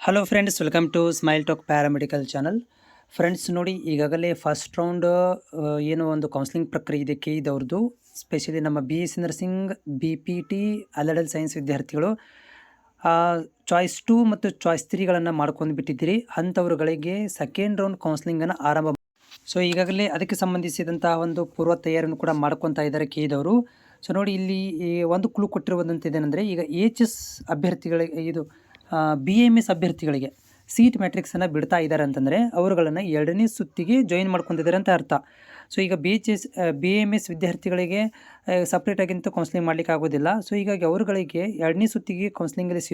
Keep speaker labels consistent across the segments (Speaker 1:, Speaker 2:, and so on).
Speaker 1: Hello friends, welcome to smile talk paramedical channel. Friends ನೋಡಿ, ಈಗಾಗಲೇ first round ಏನು ಒಂದು ಕೌನ್ಸಿಲಿಂಗ್ ಪ್ರಕ್ರಿಯೆ ಇದೆ ಕೆ ಇದವ್ರದ್ದು. ಸ್ಪೆಷಲಿ ನಮ್ಮ BSc nursing, BPT, allied science ವಿದ್ಯಾರ್ಥಿಗಳು ಚಾಯ್ಸ್ 2 ಮತ್ತು ಚಾಯ್ಸ್ 3ಗಳನ್ನು ಮಾಡ್ಕೊಂಡು ಬಿಟ್ಟಿದ್ದೀರಿ. ಅಂಥವ್ರುಗಳಿಗೆ ಸೆಕೆಂಡ್ ರೌಂಡ್ ಕೌನ್ಸಿಲಿಂಗನ್ನು ಆರಂಭ. ಸೊ ಈಗಾಗಲೇ ಅದಕ್ಕೆ ಸಂಬಂಧಿಸಿದಂತಹ ಒಂದು ಪೂರ್ವ ತಯಾರಿಯನ್ನು ಕೂಡ ಮಾಡ್ಕೊತಾ ಇದ್ದಾರೆ ಕೆ ಇದವರು. ಸೊ ನೋಡಿ, ಇಲ್ಲಿ ಒಂದು ಕ್ಲೂ ಕೊಟ್ಟಿರುವಂಥದ್ದೇನೆಂದರೆ, ಈಗ HS ಅಭ್ಯರ್ಥಿಗಳಿಗೆ ಇದು BAMS ಅಭ್ಯರ್ಥಿಗಳಿಗೆ ಸೀಟ್ ಮ್ಯಾಟ್ರಿಕ್ಸನ್ನು ಬಿಡ್ತಾ ಇದ್ದಾರೆ ಅಂತಂದರೆ ಅವರುಗಳನ್ನು 2ನೇ ಸುತ್ತಿಗೆ ಜಾಯಿನ್ ಮಾಡ್ಕೊತಿದ್ದಾರೆ ಅಂತ ಅರ್ಥ. ಸೊ ಈಗ BAMS ವಿದ್ಯಾರ್ಥಿಗಳಿಗೆ ಸಪ್ರೇಟಾಗಿಂತ ಕೌನ್ಸಿಲಿಂಗ್ ಮಾಡಲಿಕ್ಕೆ ಆಗೋದಿಲ್ಲ. ಸೊ ಹೀಗಾಗಿ ಅವರುಗಳಿಗೆ 2ನೇ ಸುತ್ತಿಗೆ ಕೌನ್ಸಿಲಿಂಗಲ್ಲಿ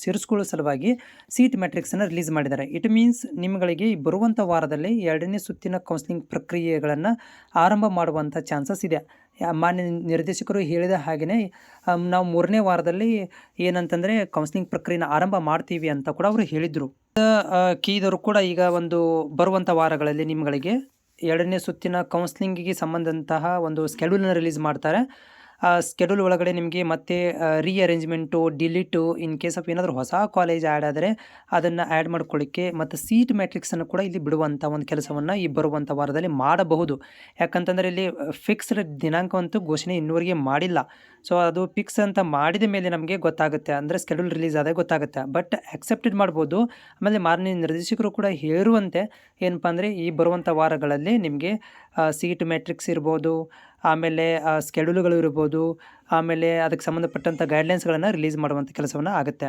Speaker 1: ಸೇರಿಸ್ಕೊಳ್ಳೋ ಸಲುವಾಗಿ ಸೀಟ್ ಮ್ಯಾಟ್ರಿಕ್ಸನ್ನು ರಿಲೀಸ್ ಮಾಡಿದ್ದಾರೆ. ಇಟ್ ಮೀನ್ಸ್ ನಿಮ್ಮಗಳಿಗೆ ಬರುವಂಥ ವಾರದಲ್ಲಿ 2ನೇ ಸುತ್ತಿನ ಕೌನ್ಸಿಲಿಂಗ್ ಪ್ರಕ್ರಿಯೆಗಳನ್ನು ಆರಂಭ ಮಾಡುವಂಥ ಚಾನ್ಸಸ್ ಇದೆ. ಮಾನ್ಯ ನಿರ್ದೇಶಕರು ಹೇಳಿದ ಹಾಗೆಯೇ ನಾವು 3ನೇ ವಾರದಲ್ಲಿ ಏನಂತಂದರೆ ಕೌನ್ಸಿಲಿಂಗ್ ಪ್ರಕ್ರಿಯೆನ ಆರಂಭ ಮಾಡ್ತೀವಿ ಅಂತ ಕೂಡ ಅವರು ಹೇಳಿದರು. ಕೀದವರು ಕೂಡ ಈಗ ಒಂದು ಬರುವಂಥ ವಾರಗಳಲ್ಲಿ ನಿಮ್ಮಗಳಿಗೆ 2ನೇ ಸುತ್ತಿನ ಕೌನ್ಸಿಲಿಂಗಿಗೆ ಸಂಬಂಧಂತಹ ಒಂದು ಸ್ಕೆಡ್ಯೂಲನ್ನು ರಿಲೀಸ್ ಮಾಡ್ತಾರೆ. ಆ ಸ್ಕೆಡ್ಯೂಲ್ ಒಳಗಡೆ ನಿಮಗೆ ಮತ್ತೆ ರೀಅರೇಂಜ್ಮೆಂಟು, ಡಿಲೀಟು, ಇನ್ ಕೇಸ್ ಆಫ್ ಏನಾದರೂ ಹೊಸ ಕಾಲೇಜ್ ಆ್ಯಡ್ ಆದರೆ ಅದನ್ನು ಆ್ಯಡ್ ಮಾಡ್ಕೊಳ್ಳಿಕ್ಕೆ ಮತ್ತು ಸೀಟ್ ಮ್ಯಾಟ್ರಿಕ್ಸನ್ನು ಕೂಡ ಇಲ್ಲಿ ಬಿಡುವಂಥ ಒಂದು ಕೆಲಸವನ್ನು ಈ ಬರುವಂಥ ವಾರದಲ್ಲಿ ಮಾಡಬಹುದು. ಯಾಕಂತಂದರೆ ಇಲ್ಲಿ ಫಿಕ್ಸ್ಡ್ ದಿನಾಂಕವಂತೂ ಘೋಷಣೆ ಇನ್ನೂವರೆಗೆ ಮಾಡಿಲ್ಲ. ಸೊ ಅದು ಫಿಕ್ಸ್ ಅಂತ ಮಾಡಿದ ಮೇಲೆ ನಮಗೆ ಗೊತ್ತಾಗುತ್ತೆ, ಅಂದರೆ ಸ್ಕೆಡ್ಯೂಲ್ ರಿಲೀಸ್ ಆದಾಗ ಗೊತ್ತಾಗುತ್ತೆ. ಬಟ್ ಆಕ್ಸೆಪ್ಟೆಡ್ ಮಾಡ್ಬೋದು. ಆಮೇಲೆ ಮಾನ್ಯ ನಿರ್ದೇಶಕರು ಕೂಡ ಹೇಳುವಂತೆ ಏನಪ್ಪ ಅಂದರೆ ಈ ಬರುವಂಥ ವಾರಗಳಲ್ಲಿ ನಿಮಗೆ ಸೀಟ್ ಮ್ಯಾಟ್ರಿಕ್ಸ್ ಇರ್ಬೋದು, ಆಮೇಲೆ ಸ್ಕೆಡ್ಯೂಲ್ಗಳು ಇರ್ಬೋದು, ಆಮೇಲೆ ಅದಕ್ಕೆ ಸಂಬಂಧಪಟ್ಟಂಥ ಗೈಡ್ಲೈನ್ಸ್ಗಳನ್ನು ರಿಲೀಸ್ ಮಾಡುವಂಥ ಕೆಲಸವನ್ನು ಆಗುತ್ತೆ.